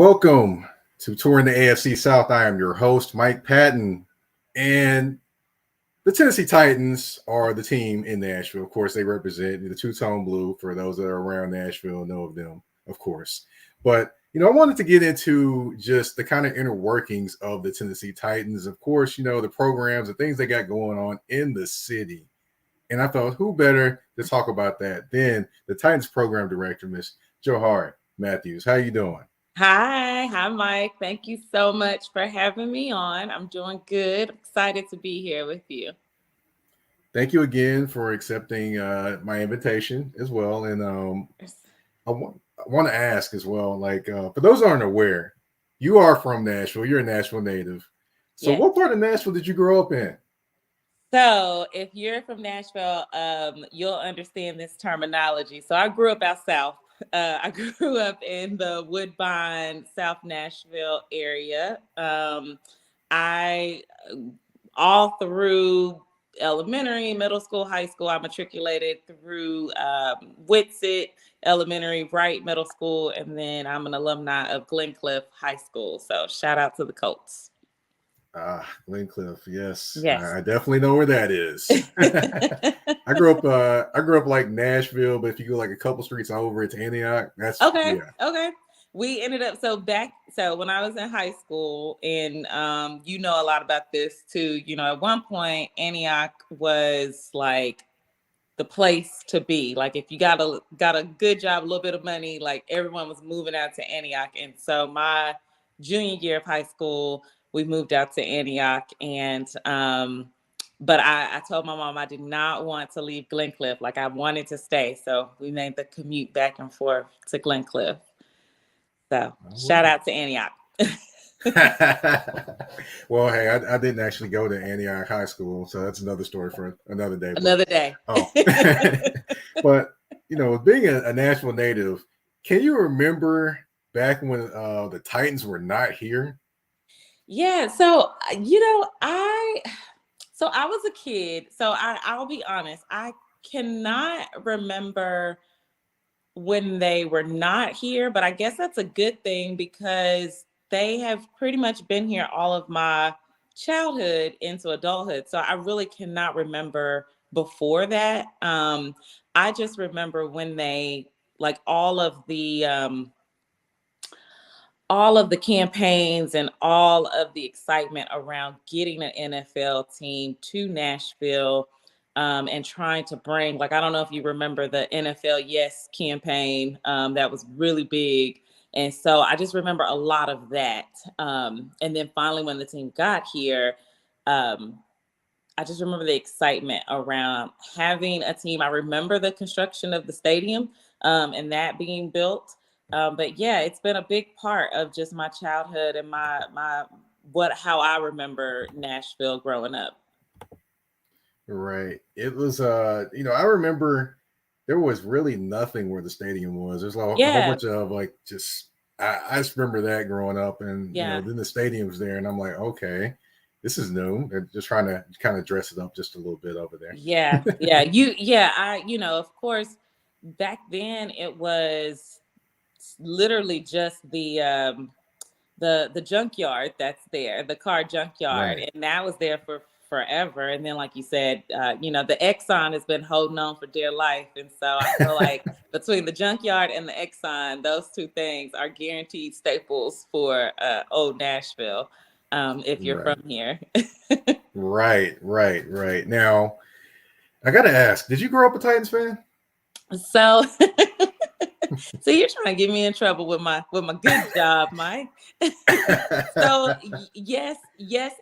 Welcome to Touring the AFC South. I am your host, Mike Patton, and the Tennessee Titans are the team in Nashville. Of course, they represent the two-tone blue. For those that are around Nashville, know of them, of course. But, I wanted to get into just the kind of inner workings of the Tennessee Titans. Of course, the programs and things they got going on in the city. And I thought, who better to talk about that than the Titans Program Director, Miss Johari Matthews. How you doing? Hi, Mike. Thank you so much for having me on. I'm doing good. Excited to be here with you. Thank you again for accepting my invitation as well. And I want to ask as well, for those who aren't aware, you are from Nashville. You're a Nashville native. So Yes. What part of Nashville did you grow up in? So if you're from Nashville, you'll understand this terminology. So I grew up out south. I grew up in the Woodbine, South Nashville area. I all through elementary, middle school, high school, I matriculated through Whitsitt Elementary, Wright Middle School, and then I'm an alumni of Glencliff High School. So shout out to the Colts. Glencliff, yes. Yes. I definitely know where that is. I grew up like Nashville, but if you go like a couple streets over, it's Antioch. That's okay. Yeah. Okay. We ended up so when I was in high school, and a lot about this too. At one point, Antioch was like the place to be. Like if you got a good job, a little bit of money, like everyone was moving out to Antioch. And so my junior year of high school, we moved out to Antioch, and but I told my mom I did not want to leave Glencliff. Like I wanted to stay. So we made the commute back and forth to Glencliff. So shout out to Antioch. Well, hey, I didn't actually go to Antioch High School, so that's another story for another day. Another day. Oh. But, being a Nashville native, can you remember back when the Titans were not here? Yeah. So, I was a kid. So I'll be honest. I cannot remember when they were not here, but I guess that's a good thing because they have pretty much been here all of my childhood into adulthood. So I really cannot remember before that. I just remember when they all of the campaigns and all of the excitement around getting an NFL team to Nashville, and trying to bring, I don't know if you remember the NFL Yes campaign, that was really big. And so I just remember a lot of that. And then finally, when the team got here, I just remember the excitement around having a team. I remember the construction of the stadium, and that being built. But yeah, it's been a big part of just my childhood and how I remember Nashville growing up. Right. It was I remember there was really nothing where the stadium was. There's a whole bunch of I just remember that growing up, and then the stadium's there, and I'm like, okay, this is new. They're just trying to kind of dress it up just a little bit over there. Yeah. Of course, back then it was literally just the junkyard that's there, the car junkyard. Right. And that was there for forever. And then, like you said, the Exxon has been holding on for dear life. And so I feel like between the junkyard and the Exxon, those two things are guaranteed staples for old Nashville, if you're from here. Right. Now, I got to ask, did you grow up a Titans fan? So you're trying to get me in trouble with my good job, Mike. So yes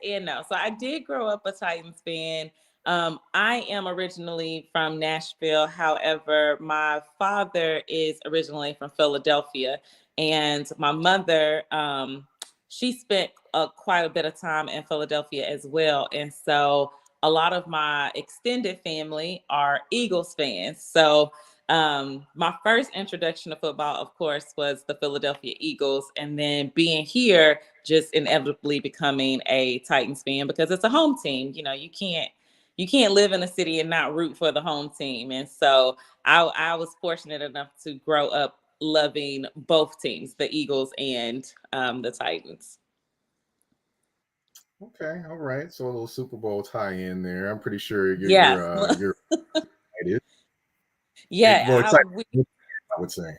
and no. So I did grow up a Titans fan. I am originally from Nashville. However, my father is originally from Philadelphia, and my mother, she spent quite a bit of time in Philadelphia as well. And so a lot of my extended family are Eagles fans. So my first introduction to football, of course, was the Philadelphia Eagles, and then being here, just inevitably becoming a Titans fan because it's a home team. You can't live in a city and not root for the home team. And so I was fortunate enough to grow up loving both teams, the Eagles and the Titans. Okay, all right. So a little Super Bowl tie-in there. I'm pretty sure Yeah. you're excited. Well, Yeah, excited, I would say.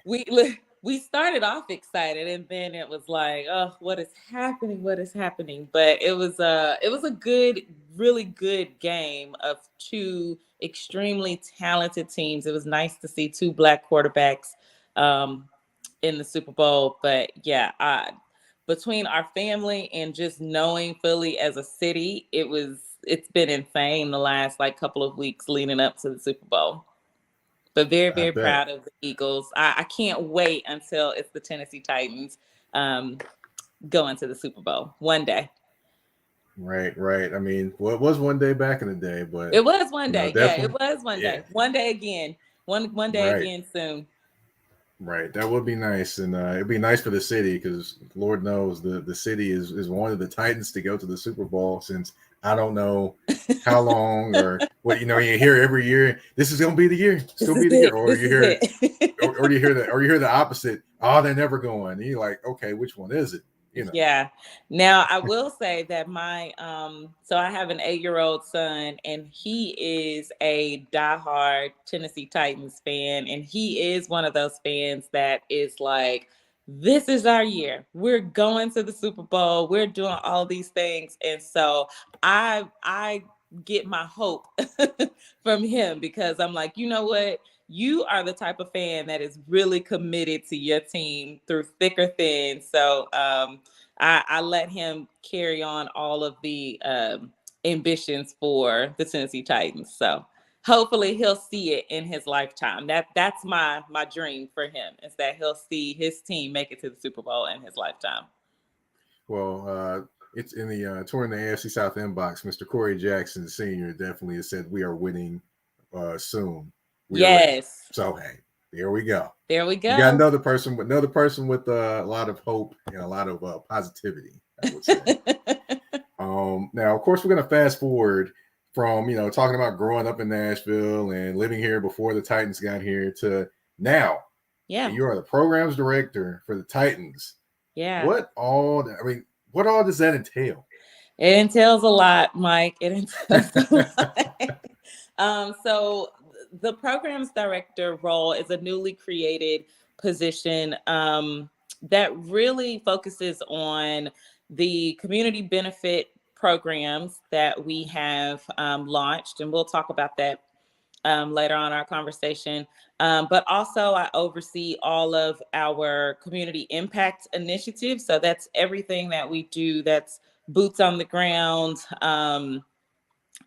we started off excited, and then it was like, oh, what is happening? What is happening? But it was a good, really good game of two extremely talented teams. It was nice to see two Black quarterbacks in the Super Bowl. But yeah, between our family and just knowing Philly as a city, it's been insane the last like couple of weeks leading up to the Super Bowl. But very, I very bet. proud of the Eagles. I can't wait until it's the Tennessee Titans going to the Super Bowl one day. Right, right. I mean, well, it was one day back in the day, but It was one day. Yeah, it definitely, was one yeah, day. One day again. One day right, again soon. right. That would be nice, and it'd be nice for the city because Lord knows the city is wanted the Titans to go to the Super Bowl since I don't know how long or what. You hear every year this is gonna be the year, it's This gonna is be the year, it. or This you is hear, it. or you hear that, or you hear the opposite. Oh, they're never going. And you're like, okay, which one is it? Yeah. Now I will say that my so I have an 8-year-old son, and he is a diehard Tennessee Titans fan, and he is one of those fans that is like, this is our year. We're going to the Super Bowl. We're doing all these things. And so I get my hope from him, because I'm like, you know what? You are the type of fan that is really committed to your team through thick or thin. So I let him carry on all of the ambitions for the Tennessee Titans. So hopefully he'll see it in his lifetime. That's my dream for him, is that he'll see his team make it to the Super Bowl in his lifetime. Well, it's in the touring the AFC South inbox. Mr. Corey Jackson Sr. definitely has said we are winning soon. We are ready. Yes. So hey, there we go. There we go. You got another person with a lot of hope and a lot of positivity, I would say. Now, of course, we're going to fast forward from talking about growing up in Nashville and living here before the Titans got here to now. Yeah. You are the programs director for the Titans. Yeah. What all does that entail? It entails a lot, Mike. It entails a lot. So the programs director role is a newly created position that really focuses on the community benefit programs that we have launched, and we'll talk about that later on in our conversation. But also I oversee all of our community impact initiatives. So that's everything that we do that's boots on the ground,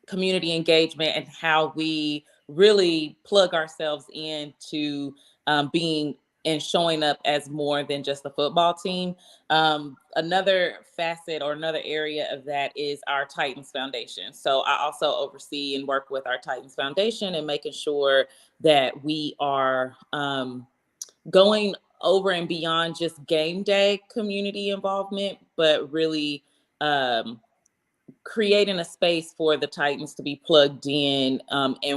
community engagement, and how we really plug ourselves into being and showing up as more than just a football team. Another facet or another area of that is our Titans Foundation. So I also oversee and work with our Titans Foundation and making sure that we are going over and beyond just game day community involvement, but really creating a space for the Titans to be plugged in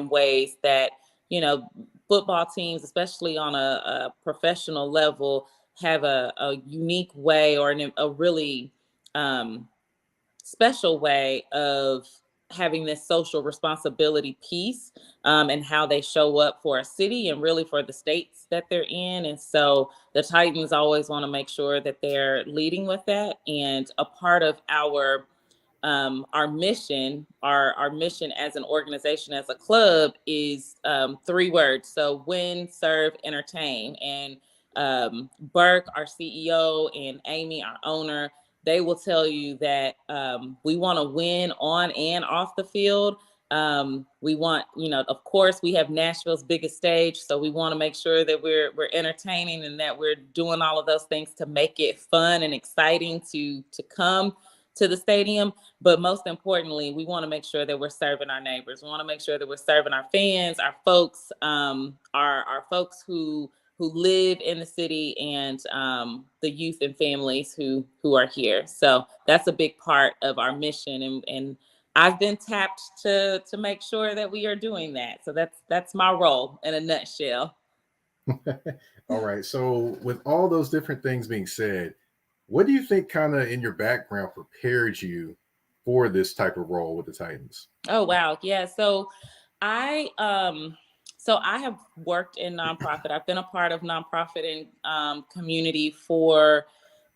ways that, football teams, especially on a professional level, have a unique way or a really special way of having this social responsibility piece and how they show up for a city and really for the states that they're in. And so the Titans always want to make sure that they're leading with that. And a part of our mission, our mission as an organization, as a club, is 3 words. So win, serve, entertain. And Burke, our CEO, and Amy, our owner, they will tell you that we want to win on and off the field. We want, of course, we have Nashville's biggest stage, so we want to make sure that we're entertaining and that we're doing all of those things to make it fun and exciting to come to the stadium. But most importantly, we want to make sure that we're serving our neighbors. We want to make sure that we're serving our fans, our folks, our folks who live in the city, and the youth and families who are here. So that's a big part of our mission, and I've been tapped to make sure that we are doing that. So that's my role in a nutshell. All right. So, with all those different things being said, what do you think kind of in your background prepared you for this type of role with the Titans? Oh wow, yeah. I have worked in nonprofit. I've been a part of nonprofit and community for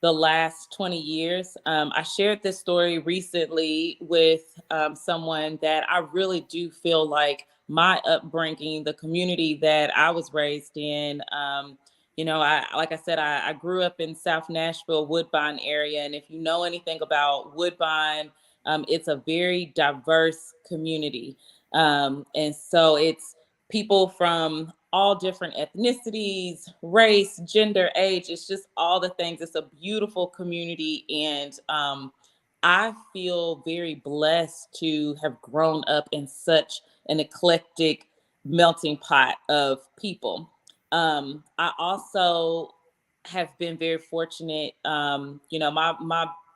the last 20 years. I shared this story recently with someone that I really do feel like my upbringing, the community that I was raised in. I like I said, I grew up in South Nashville, Woodbine area, and if you know anything about Woodbine, it's a very diverse community. And so it's people from all different ethnicities, race, gender, age. It's just all the things. It's a beautiful community. And I feel very blessed to have grown up in such an eclectic melting pot of people. I also have been very fortunate. My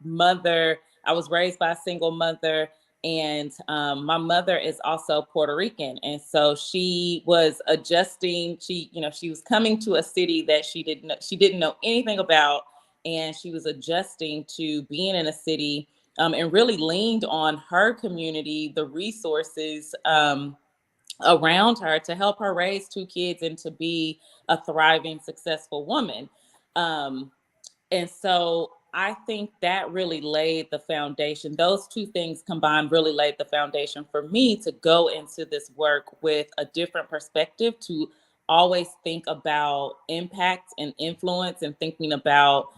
mother, I was raised by a single mother, and my mother is also Puerto Rican, and so she was adjusting. She was coming to a city that she didn't know anything about, and she was adjusting to being in a city, and really leaned on her community, the resources around her to help her raise two kids and to be a thriving, successful woman. Um, and so I think that really laid the foundation. Those two things combined really laid the foundation for me to go into this work with a different perspective, to always think about impact and influence, and thinking about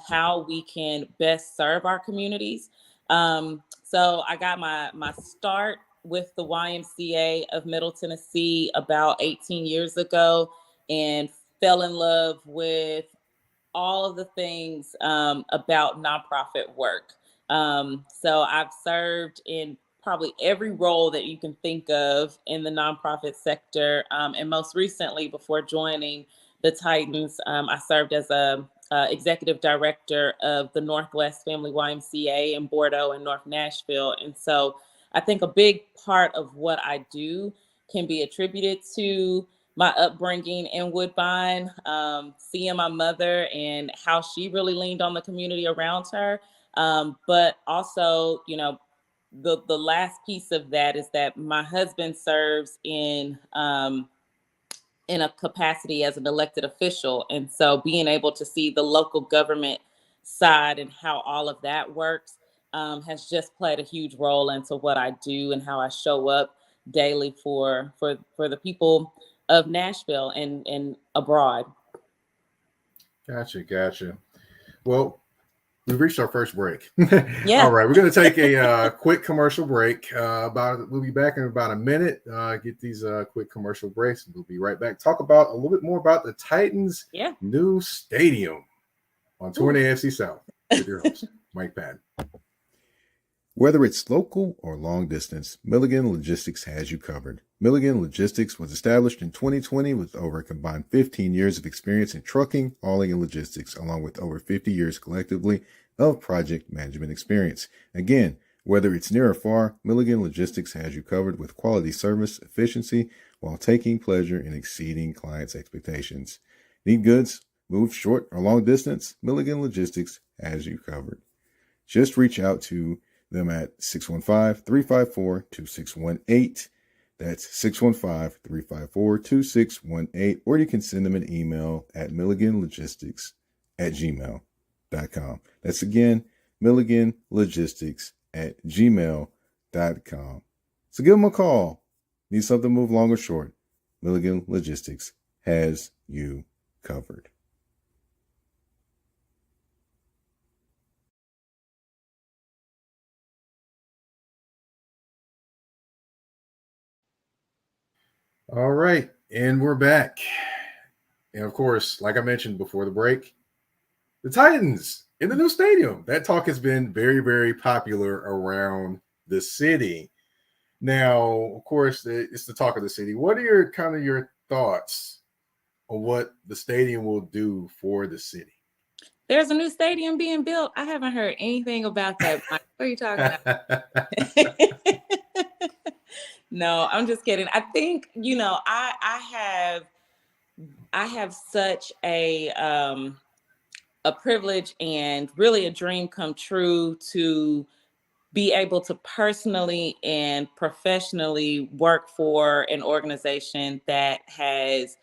how we can best serve our communities. So I got my start with the YMCA of Middle Tennessee about 18 years ago, and fell in love with all of the things about nonprofit work. So I've served in probably every role that you can think of in the nonprofit sector. And most recently, before joining the Titans, I served as a executive director of the Northwest Family YMCA in Bordeaux and North Nashville. And so I think a big part of what I do can be attributed to my upbringing in Woodbine, seeing my mother and how she really leaned on the community around her. But also, the last piece of that is that my husband serves in a capacity as an elected official. And so being able to see the local government side and how all of that works has just played a huge role into what I do and how I show up daily for the people of Nashville and abroad. Gotcha. Well, we've reached our first break. All Yeah. right, we're going to take a quick commercial break. We'll be back in about a minute. Get these quick commercial breaks. We'll be right back. Talk about a little bit more about the Titans' Yeah. new stadium on Tour in the AFC South with your host, Mike Patton. Whether it's local or long distance, Milligan Logistics has you covered. Milligan Logistics was established in 2020 with over a combined 15 years of experience in trucking, hauling, and logistics, along with over 50 years collectively of project management experience. Again, whether it's near or far, Milligan Logistics has you covered with quality service, efficiency, while taking pleasure in exceeding clients' expectations. Need goods? Move short or long distance? Milligan Logistics has you covered. Just reach out to them at 615-354-2618. That's 615-354-2618. Or you can send them an email at milliganlogistics@gmail.com. That's again, milliganlogistics@gmail.com. So give them a call. Need something to move long or short? Milligan Logistics has you covered. All right, and we're back. And of course, like I mentioned before the break, the Titans in the new stadium. That talk has been very, very popular around the city. Now, of course, it's the talk of the city. What are your thoughts on what the stadium will do for the city? There's a new stadium being built. I haven't heard anything about that. Mike. What are you talking about? No, I'm just kidding. I think, I have such a privilege and really a dream come true to be able to personally and professionally work for an organization that has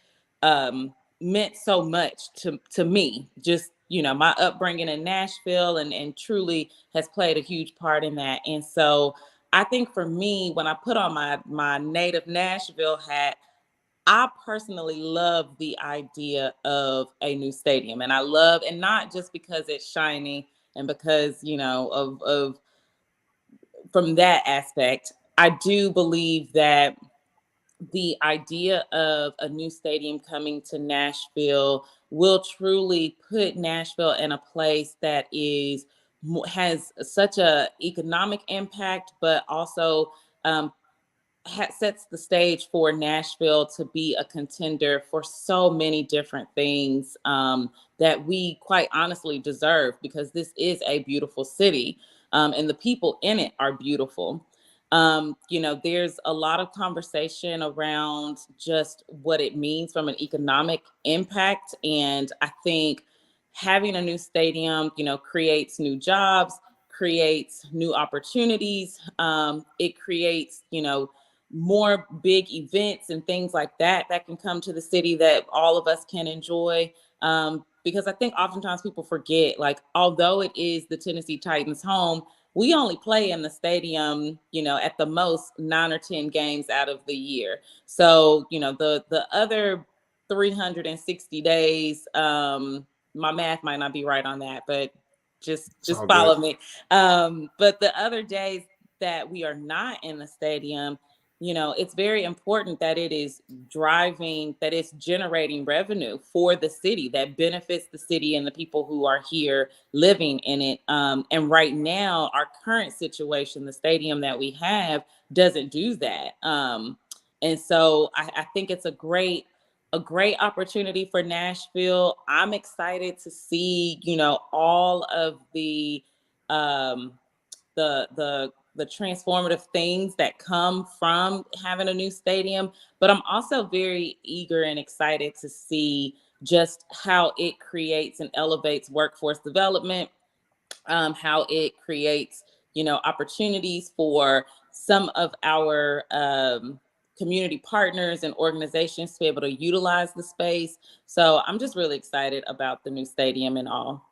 meant so much to me. Just, my upbringing in Nashville and truly has played a huge part in that. And so I think for me, when I put on my native Nashville hat, I personally love the idea of a new stadium. And I love, and not just because it's shiny and because, of from that aspect. I do believe that the idea of a new stadium coming to Nashville will truly put Nashville in a place that has such a economic impact, but also um, sets the stage for Nashville to be a contender for so many different things that we quite honestly deserve, because this is a beautiful city and the people in it are beautiful. There's a lot of conversation around just what it means from an economic impact. And I think having a new stadium, creates new jobs, creates new opportunities. It creates, more big events and things like that can come to the city that all of us can enjoy. Because I think oftentimes people forget, like, although it is the Tennessee Titans home, we only play in the stadium, at the most 9 or 10 games out of the year. So, the other 360 days, my math might not be right on that, but just follow me. But the other days that we are not in the stadium, it's very important that it is that it's generating revenue for the city that benefits the city and the people who are here living in it. And right now, our current situation, the stadium that we have, doesn't do that. And so I think it's a great opportunity for Nashville. I'm excited to see, all of um, the transformative things that come from having a new stadium. But I'm also very eager and excited to see just how it creates and elevates workforce development, how it creates, opportunities for some of our community partners and organizations to be able to utilize the space. So I'm just really excited about the new stadium and all.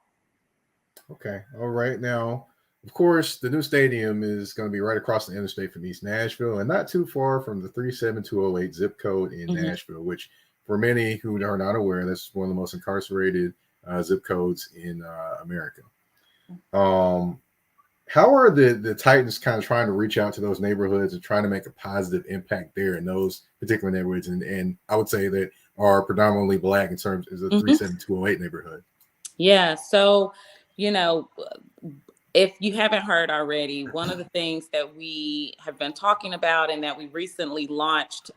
Okay. All right. Now, of course, the new stadium is going to be right across the interstate from East Nashville and not too far from the 37208 zip code in Nashville, which for many who are not aware, that's one of the most incarcerated zip codes in America. How are the Titans kind of trying to reach out to those neighborhoods and trying to make a positive impact there in those particular neighborhoods? And I would say that are predominantly Black in terms of the 37208 neighborhood. Yeah. So, if you haven't heard already, one of the things that we have been talking about and that we recently launched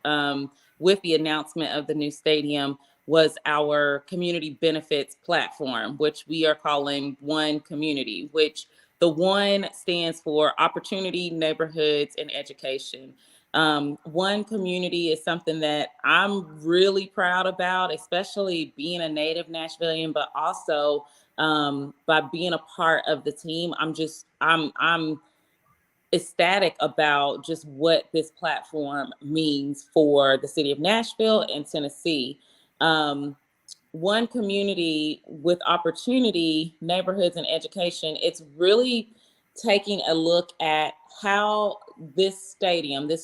with the announcement of the new stadium was our community benefits platform, which we are calling One Community, which the one stands for opportunity, neighborhoods, and education. One Community is something that I'm really proud about, especially being a native Nashvilleian, but also by being a part of the team. I'm ecstatic about just what this platform means for the city of Nashville and Tennessee. One Community with opportunity, neighborhoods, and education, it's really taking a look at how this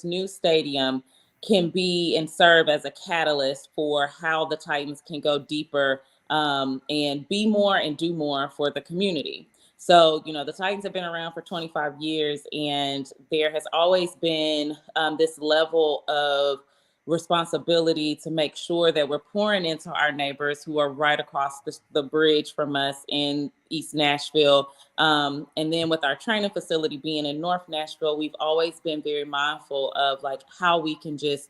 new stadium, can be and serve as a catalyst for how the Titans can go deeper and be more and do more for the community. So, the Titans have been around for 25 years, and there has always been this level of responsibility to make sure that we're pouring into our neighbors who are right across the bridge from us in East Nashville. And then with our training facility being in North Nashville, we've always been very mindful of like how we can just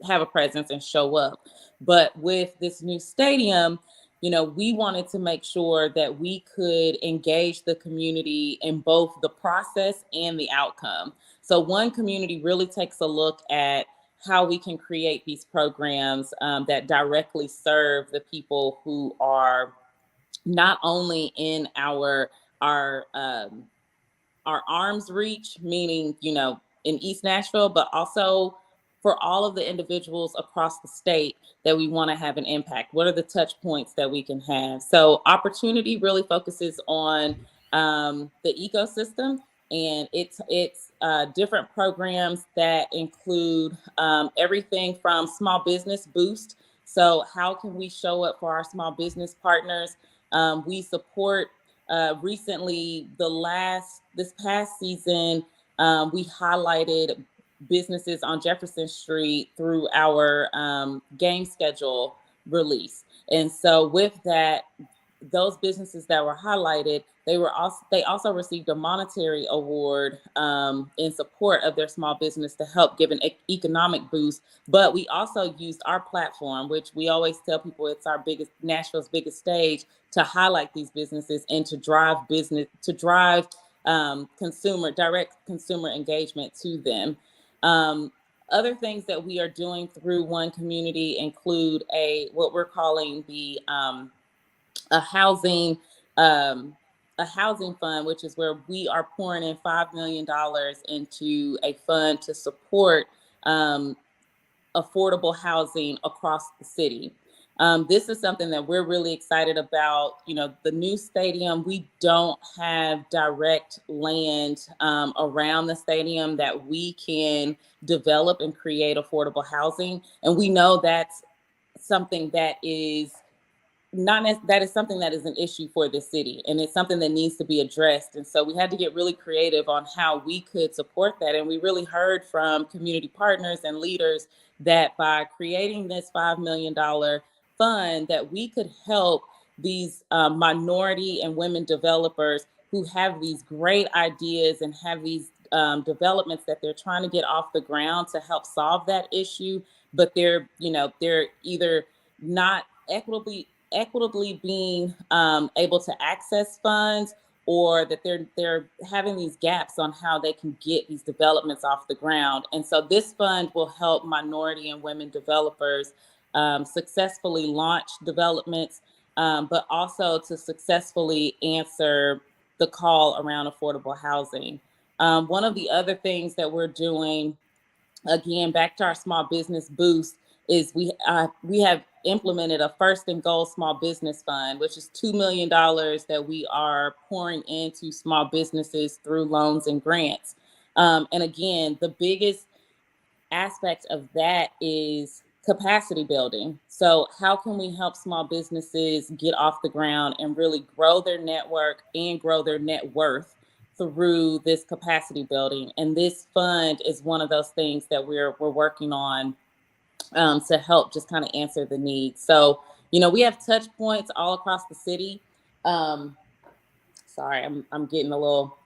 have a presence and show up. But with this new stadium, we wanted to make sure that we could engage the community in both the process and the outcome. So One Community really takes a look at how we can create these programs that directly serve the people who are not only in our arm's reach, meaning, in East Nashville, but also for all of the individuals across the state that we want to have an impact. What are the touch points that we can have? So Opportunity really focuses on the ecosystem, and it's different programs that include everything from small business boost. So how can we show up for our small business partners? We support recently, this past season, we highlighted businesses on Jefferson Street through our game schedule release. And so with that, those businesses that were highlighted, they also received a monetary award in support of their small business to help give an economic boost. But we also used our platform, which we always tell people it's Nashville's biggest stage, to highlight these businesses and to drive direct consumer engagement to them. Other things that we are doing through One Community include what we're calling a housing fund, which is where we are pouring in $5 million into a fund to support affordable housing across the city. This is something that we're really excited about. The new stadium, we don't have direct land around the stadium that we can develop and create affordable housing. And we know that's something that is something that is an issue for the city, and it's something that needs to be addressed. And so we had to get really creative on how we could support that. And we really heard from community partners and leaders that by creating this $5 million fund, that we could help these minority and women developers who have these great ideas and have these developments that they're trying to get off the ground to help solve that issue, but they're either not equitably being able to access funds, or that they're having these gaps on how they can get these developments off the ground. And so this fund will help minority and women developers successfully launch developments, but also to successfully answer the call around affordable housing. One of the other things that we're doing, again, back to our small business boost, is we have implemented a First and Goal Small Business Fund, which is $2 million that we are pouring into small businesses through loans and grants. And again, the biggest aspect of that is capacity building. So how can we help small businesses get off the ground and really grow their network and grow their net worth through this capacity building? And this fund is one of those things that we're working on to help just kind of answer the needs. So, we have touch points all across the city. Sorry, I'm getting a little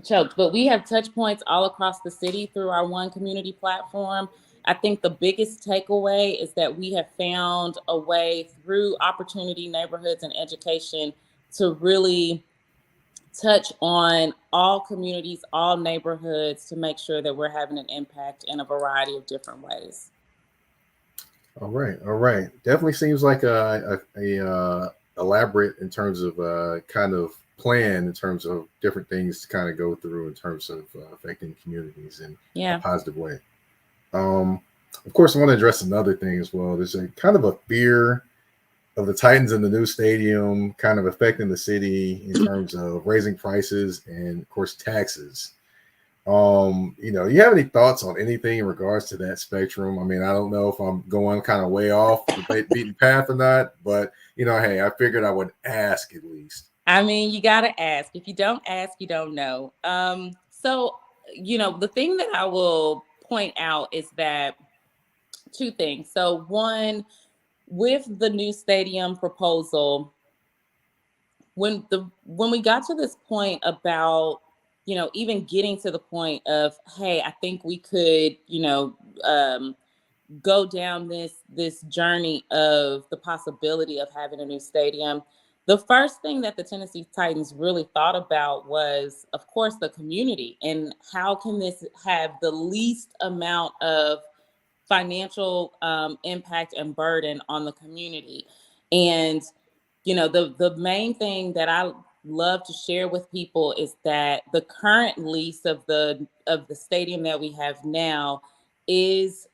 choked, but we have touch points all across the city through our One Community platform. I think the biggest takeaway is that we have found a way through Opportunity, Neighborhoods, and Education to really touch on all communities, all neighborhoods, to make sure that we're having an impact in a variety of different ways. All right. Definitely seems like a elaborate in terms of kind of plan in terms of different things to kind of go through in terms of affecting communities in a positive way. Of course, I want to address another thing as well. There's a kind of a fear of the Titans in the new stadium kind of affecting the city in terms of raising prices and, of course, taxes. You have any thoughts on anything in regards to that spectrum? I mean, I don't know if I'm going kind of way off the beaten path or not, but hey, I figured I would ask at least. I mean, you got to ask. If you don't ask, you don't know. So, the thing that I will point out is that two things. So one, with the new stadium proposal, when we got to this point about, even getting to the point of, hey, I think we could, go down this journey of the possibility of having a new stadium, the first thing that the Tennessee Titans really thought about was, of course, the community and how can this have the least amount of financial impact and burden on the community. And the main thing that I love to share with people is that the current lease of the stadium that we have now is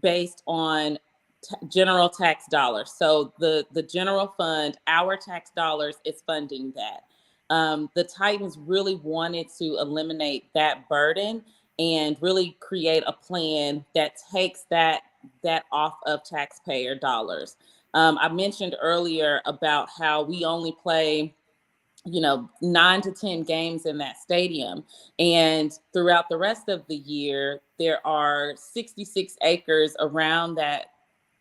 based on general tax dollars. So the general fund, our tax dollars, is funding that. The Titans really wanted to eliminate that burden and really create a plan that takes that off of taxpayer dollars. I mentioned earlier about how we only play 9 to 10 games in that stadium. And throughout the rest of the year, there are 66 acres around that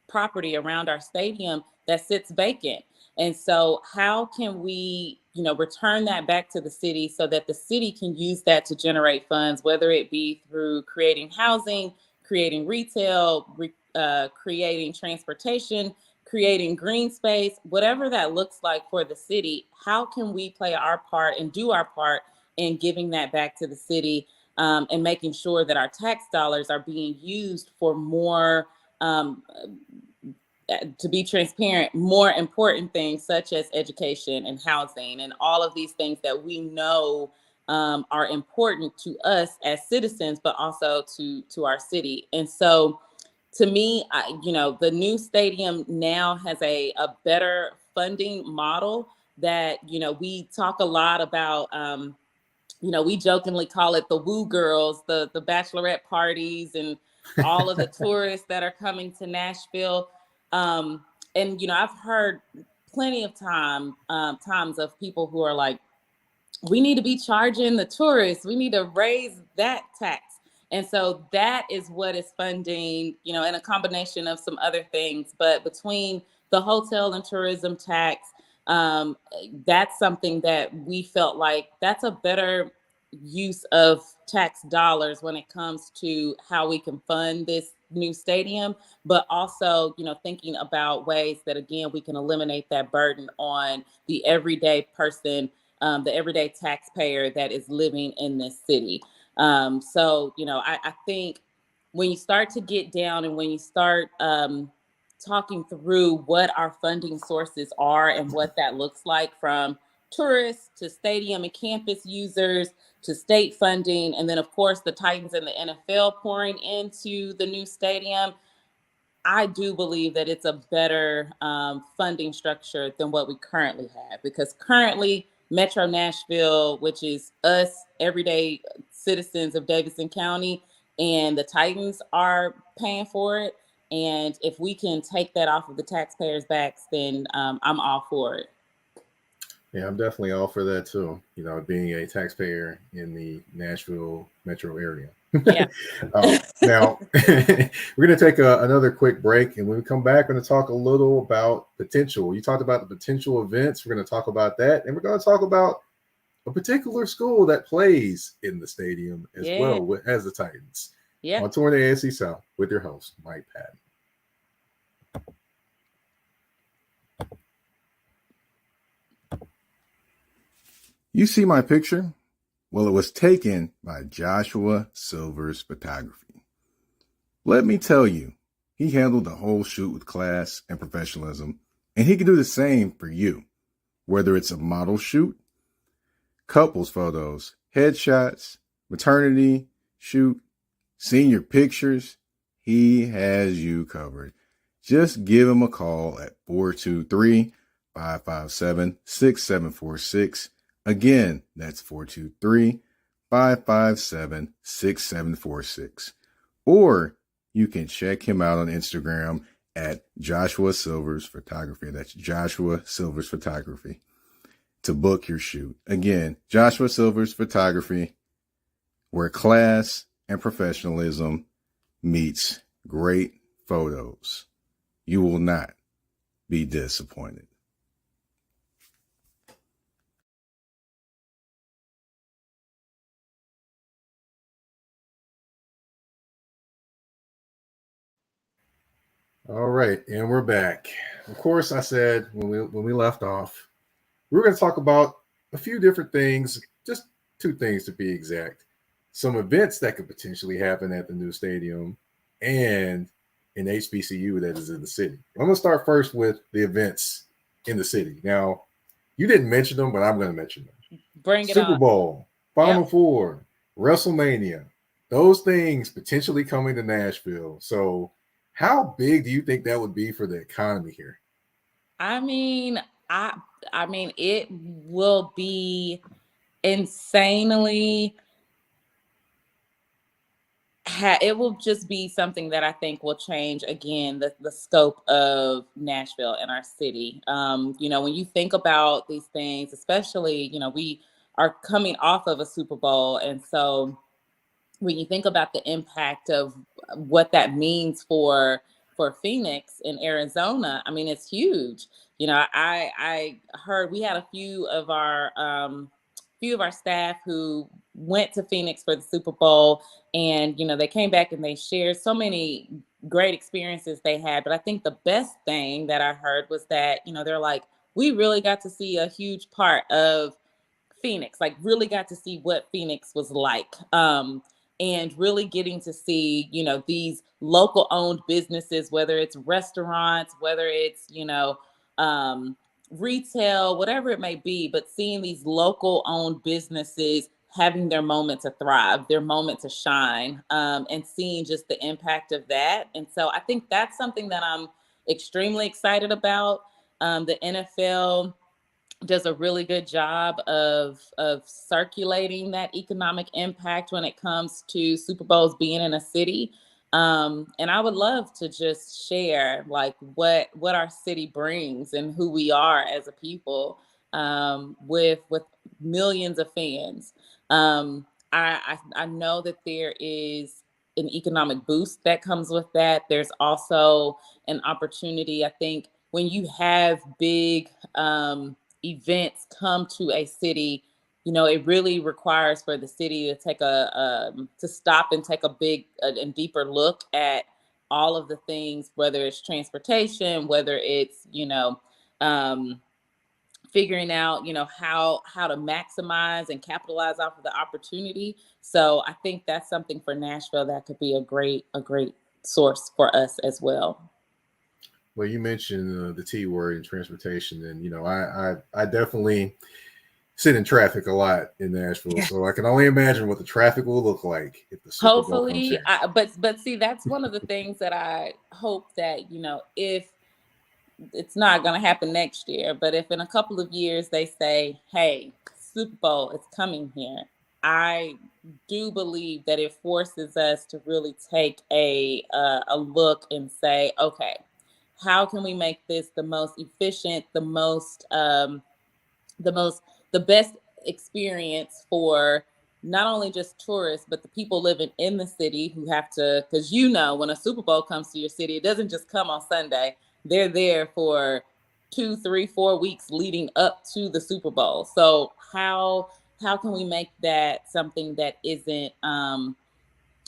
property around our stadium that sits vacant. And so how can we, return that back to the city so that the city can use that to generate funds, whether it be through creating housing, creating retail, creating transportation, creating green space, whatever that looks like for the city. How can we play our part and do our part in giving that back to the city, and making sure that our tax dollars are being used for more, to be transparent, more important things such as education and housing and all of these things that we know are important to us as citizens, but also to our city. And so to me, the new stadium now has a better funding model that, we talk a lot about. We jokingly call it the woo girls, the bachelorette parties and all of the tourists that are coming to Nashville. And I've heard plenty of times of people who are like, we need to be charging the tourists. We need to raise that tax. And so that is what is funding, in a combination of some other things. But between the hotel and tourism tax, that's something that we felt like that's a better use of tax dollars when it comes to how we can fund this new stadium, but also, thinking about ways that, again, we can eliminate that burden on the everyday person, the everyday taxpayer that is living in this city. So, I think when you start to get down and when you start talking through what our funding sources are and what that looks like, from tourists to stadium and campus users to state funding, and then of course the Titans and the NFL pouring into the new stadium, I do believe that it's a better funding structure than what we currently have, because currently Metro Nashville, which is us everyday citizens of Davidson County, and the Titans are paying for it. And if we can take that off of the taxpayers' backs, then I'm all for it. Yeah, I'm definitely all for that too. Being a taxpayer in the Nashville metro area. Yeah. Now, we're going to take another quick break. And when we come back, we're going to talk a little about potential. You talked about the potential events. We're going to talk about that. And we're going to talk about a particular school that plays in the stadium as well as the Titans. Yeah. On Touring the AFC South with your host, Mike Patton. You see my picture? Well, it was taken by Joshua Silver's photography. Let me tell you, he handled the whole shoot with class and professionalism, and he can do the same for you. Whether it's a model shoot, couples photos, headshots, maternity shoot, senior pictures, he has you covered. Just give him a call at 423-557-6746. Again, that's 423-557-6746. Or you can check him out on Instagram at Joshua Silver's Photography. That's Joshua Silver's Photography to book your shoot. Again, Joshua Silver's Photography, where class and professionalism meets great photos. You will not be disappointed. All right, and we're back. Of course, I said when we left off, we're going to talk about a few different things, just two things to be exact. Some events that could potentially happen at the new stadium and an HBCU that is in the city. I'm going to start first with the events in the city. Now, you didn't mention them, but I'm going to mention them. Bring it Super on. Bowl, Final Yep. Four, WrestleMania, those things potentially coming to Nashville. So, how big do you think that would be for the economy here? I mean, I mean, it will be insanely. It will just be something that I think will change again the scope of Nashville and our city. When you think about these things, especially, we are coming off of a Super Bowl, and so when you think about the impact of what that means for Phoenix in Arizona, I mean, it's huge. I heard we had a few of our staff who went to Phoenix for the Super Bowl, and they came back and they shared so many great experiences they had. But I think the best thing that I heard was that they're like, we really got to see a huge part of Phoenix, like really got to see what Phoenix was like. And really getting to see, these local owned businesses, whether it's restaurants, whether it's, retail, whatever it may be, but seeing these local owned businesses having their moment to thrive, their moment to shine, and seeing just the impact of that. And so I think that's something that I'm extremely excited about. The NFL does a really good job of circulating that economic impact when it comes to Super Bowls being in a city. And I would love to just share like what our city brings and who we are as a people, with millions of fans. I know that there is an economic boost that comes with that. There's also an opportunity, I think, when you have big events come to a city, it really requires for the city to take to stop and take a big and deeper look at all of the things, whether it's transportation, whether it's um, figuring out how to maximize and capitalize off of the opportunity. So I think that's something for Nashville that could be a great source for us as well. Well, you mentioned the T word in transportation, and I definitely sit in traffic a lot in Nashville, Yeah. so I can only imagine what the traffic will look like if the Super Bowl comes Hopefully, here. but see, that's one of the things that I hope that if it's not going to happen next year, but if in a couple of years they say, "Hey, Super Bowl is coming here," I do believe that it forces us to really take a look and say, "Okay, how can we make this the most efficient, the most the best experience for not only just tourists but the people living in the city who have to, because when a Super Bowl comes to your city, it doesn't just come on Sunday. They're there for 2, 3, 4 weeks leading up to the Super Bowl. So how can we make that something that isn't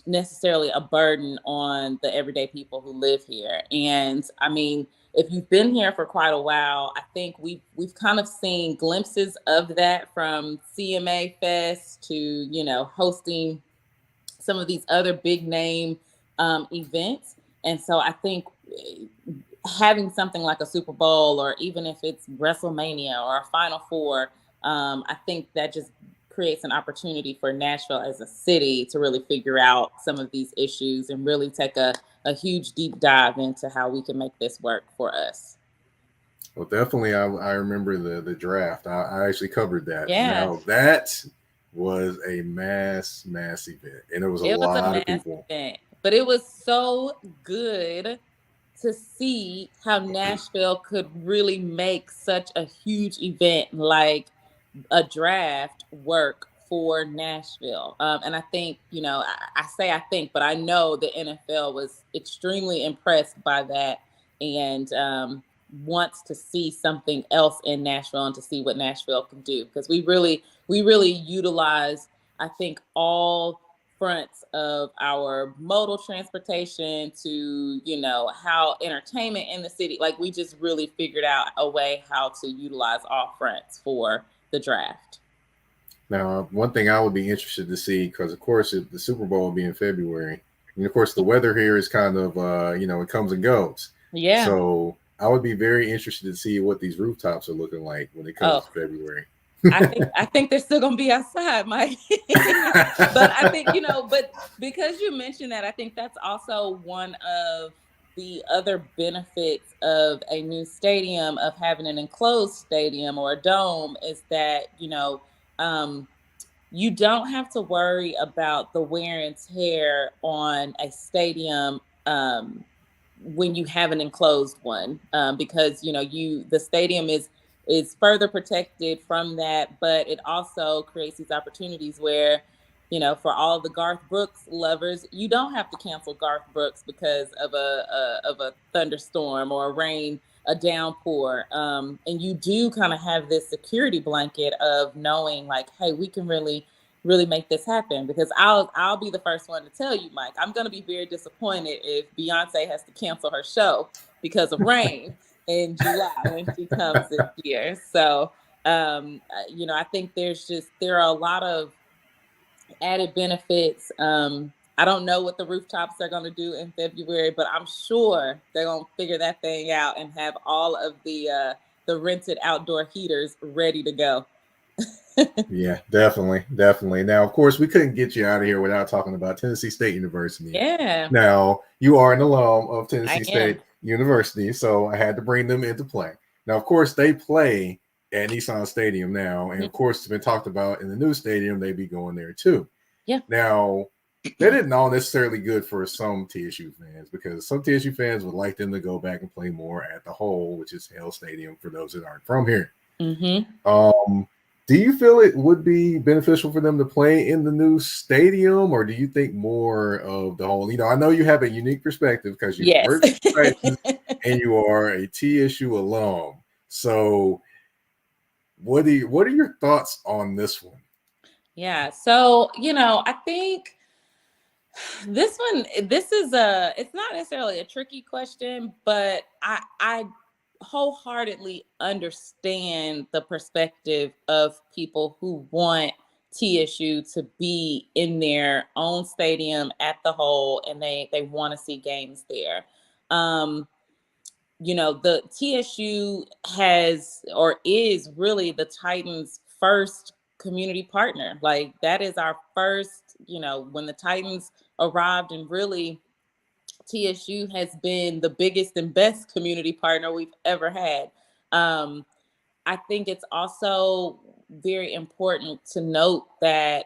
necessarily a burden on the everyday people who live here? And I mean, if you've been here for quite a while, I think we've kind of seen glimpses of that from CMA Fest to hosting some of these other big name events. And so I think having something like a Super Bowl, or even if it's WrestleMania or a Final Four, I think that just creates an opportunity for Nashville as a city to really figure out some of these issues and really take a huge deep dive into how we can make this work for us. Well, definitely, I remember the draft. I actually covered that. Yeah, Now that was a mass event, and it was a it was a lot of mass people. event, but it was so good to see how Nashville could really make such a huge event like a draft work for Nashville. And I think, I say I think, but I know the NFL was extremely impressed by that, and wants to see something else in Nashville and to see what Nashville can do, because we really utilize, I think, all fronts of our modal transportation to, how entertainment in the city, like we just really figured out a way how to utilize all fronts for the draft. Now, one thing I would be interested to see, because of course the Super Bowl will be in February, and of course the weather here is kind of, it comes and goes. Yeah. So I would be very interested to see what these rooftops are looking like when it comes Oh, to February. I think they're still gonna be outside, Mike. But I think, but because you mentioned that, I think that's also one of the other benefits of a new stadium, of having an enclosed stadium or a dome, is that, um, you don't have to worry about the wear and tear on a stadium, when you have an enclosed one, because the stadium is further protected from that, but it also creates these opportunities where, for all the Garth Brooks lovers, you don't have to cancel Garth Brooks because of a thunderstorm or a downpour, and you do kind of have this security blanket of knowing, like, hey, we can really make this happen. Because I'll be the first one to tell you, Mike, I'm going to be very disappointed if Beyonce has to cancel her show because of rain in July when she comes this year. So, I think there are a lot of added benefits. I don't know what the rooftops are going to do in February, but I'm sure they're going to figure that thing out and have all of the rented outdoor heaters ready to go. Yeah, definitely. Now, of course, we couldn't get you out of here without talking about Tennessee State University. Yeah, Now, you are an alum of I Tennessee am. State University, so I had to bring them into play. Now, of course, they play at Nissan Stadium now, and of course, it's been talked about in the new stadium. They be going there too. Yeah. Now, that isn't all necessarily good for some TSU fans, because some TSU fans would like them to go back and play more at the Hole, which is Hale Stadium for those that aren't from here. Mm-hmm. Do you feel it would be beneficial for them to play in the new stadium, or do you think more of the whole? I know you have a unique perspective because you Yes. work for Titans and you are a TSU alum. So, what are your thoughts on this one? Yeah. So, I think it's not necessarily a tricky question, but I wholeheartedly understand the perspective of people who want TSU to be in their own stadium at the Hole, and they want to see games there. Um, the TSU has, or is, really the Titans' first community partner. Like, that is our first, when the Titans arrived, and really TSU has been the biggest and best community partner we've ever had. I think it's also very important to note that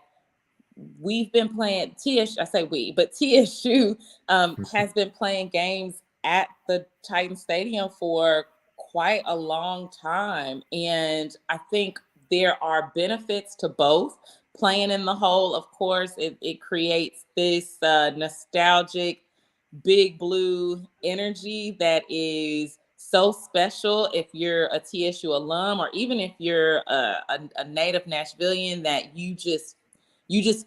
we've been playing TSU. I say we, but TSU has been playing games at the Titan Stadium for quite a long time, and I think there are benefits to both. Playing in the Hole, of course, it creates this nostalgic big blue energy that is so special if you're a TSU alum, or even if you're a native Nashvilleian, that you just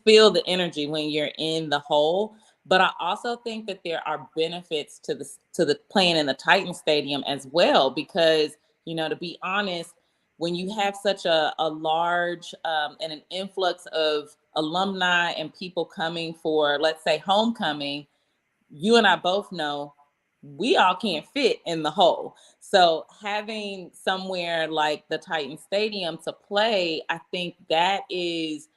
feel the energy when you're in the Hole. But I also think that there are benefits to the playing in the Titan Stadium as well, because, to be honest, when you have such a large and an influx of alumni and people coming for, let's say, homecoming, you and I both know we all can't fit in the Hole. So having somewhere like the Titan Stadium to play, I think that is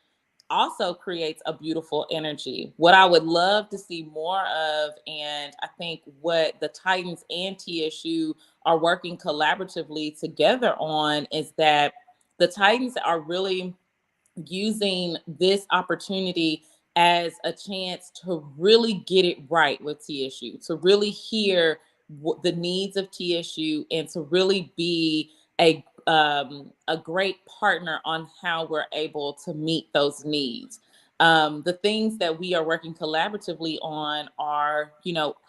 also creates a beautiful energy. What I would love to see more of, and I think what the Titans and TSU are working collaboratively together on, is that the Titans are really using this opportunity as a chance to really get it right with TSU, to really hear the needs of TSU, and to really be a great partner on how we're able to meet those needs. The things that we are working collaboratively on are,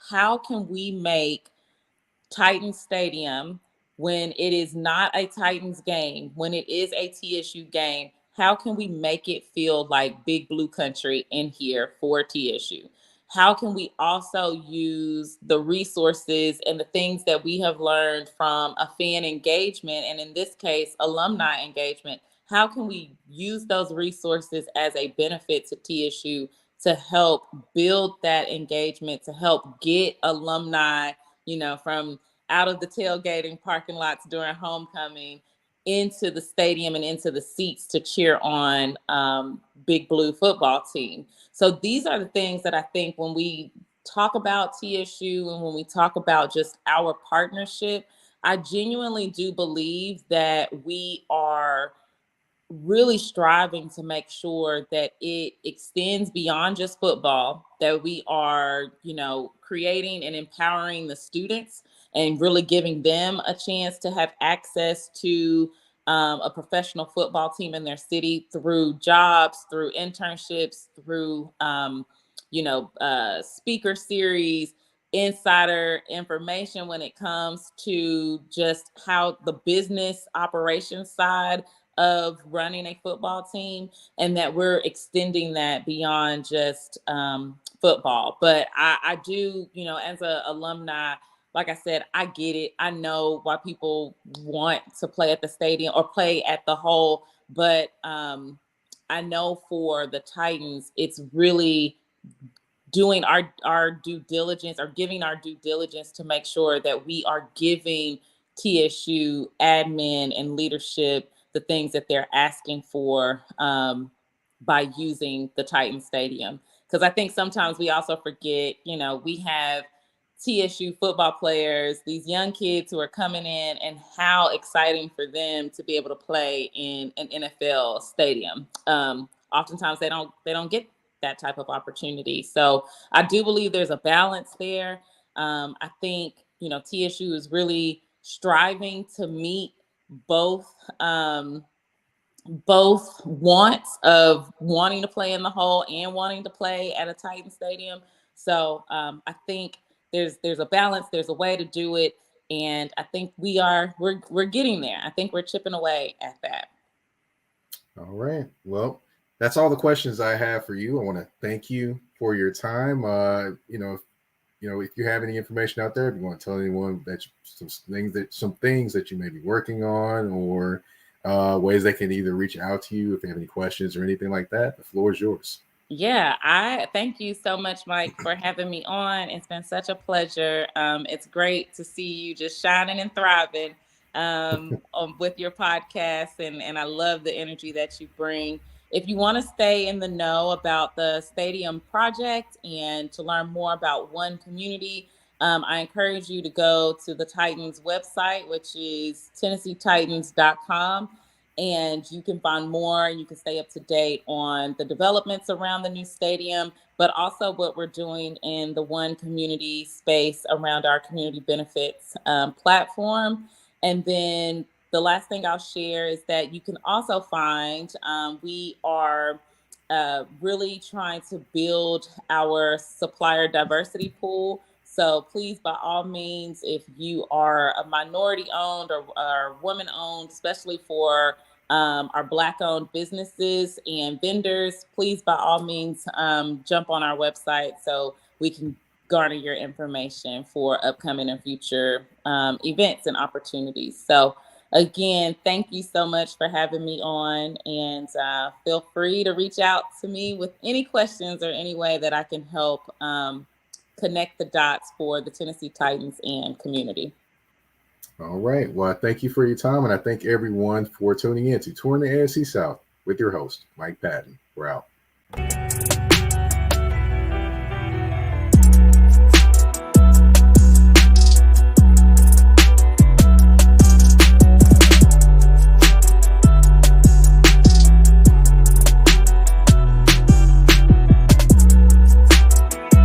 how can we make Titans Stadium, when it is not a Titans game, when it is a TSU game, how can we make it feel like Big Blue country in here for TSU? How can we also use the resources and the things that we have learned from a fan engagement, and in this case, alumni engagement? How can we use those resources as a benefit to TSU to help build that engagement, to help get alumni, from out of the tailgating parking lots during homecoming into the stadium and into the seats to cheer on Big Blue football team? So these are the things that I think when we talk about TSU and when we talk about just our partnership, I genuinely do believe that we are really striving to make sure that it extends beyond just football, that we are, creating and empowering the students and really giving them a chance to have access to a professional football team in their city through jobs, through internships, through, speaker series, insider information when it comes to just how the business operations side of running a football team, and that we're extending that beyond just football. But I do, as an alumni, like I said, I get it. I know why people want to play at the stadium or play at the Hole, but I know for the Titans, it's really doing our due diligence, or giving our due diligence to make sure that we are giving TSU admin and leadership the things that they're asking for by using the Titan Stadium. Because I think sometimes we also forget, we have TSU football players, these young kids who are coming in, and how exciting for them to be able to play in an NFL stadium. Oftentimes they don't get that type of opportunity. So I do believe there's a balance there. I think, TSU is really striving to meet both wants of wanting to play in the Hole and wanting to play at a Titan stadium. So I think there's a balance, there's a way to do it, and I think we're getting there. I think we're chipping away at that. All right. Well, that's all the questions I have for you. I want to thank you for your time. If you have any information out there, if you want to tell anyone that some things that you may be working on, or ways they can either reach out to you if they have any questions or anything like that, the floor is yours. Yeah, I thank you so much, Mike, for having me on. It's been such a pleasure. It's great to see you just shining and thriving with your podcast, and I love the energy that you bring. If you want to stay in the know about the stadium project and to learn more about One Community, I encourage you to go to the Titans website, which is TennesseeTitans.com. And you can find more, and you can stay up to date on the developments around the new stadium, but also what we're doing in the One Community space around our community benefits platform. And then the last thing I'll share is that you can also find, we are really trying to build our supplier diversity pool. So please, by all means, if you are a minority owned or woman owned, especially for our Black owned businesses and vendors, please, by all means, jump on our website so we can garner your information for upcoming and future events and opportunities. So again, thank you so much for having me on, and feel free to reach out to me with any questions or any way that I can help connect the dots for the Tennessee Titans and community. All right. Well, I thank you for your time, and I thank everyone for tuning in to Touring the AFC South with your host, Mike Patton. We're out.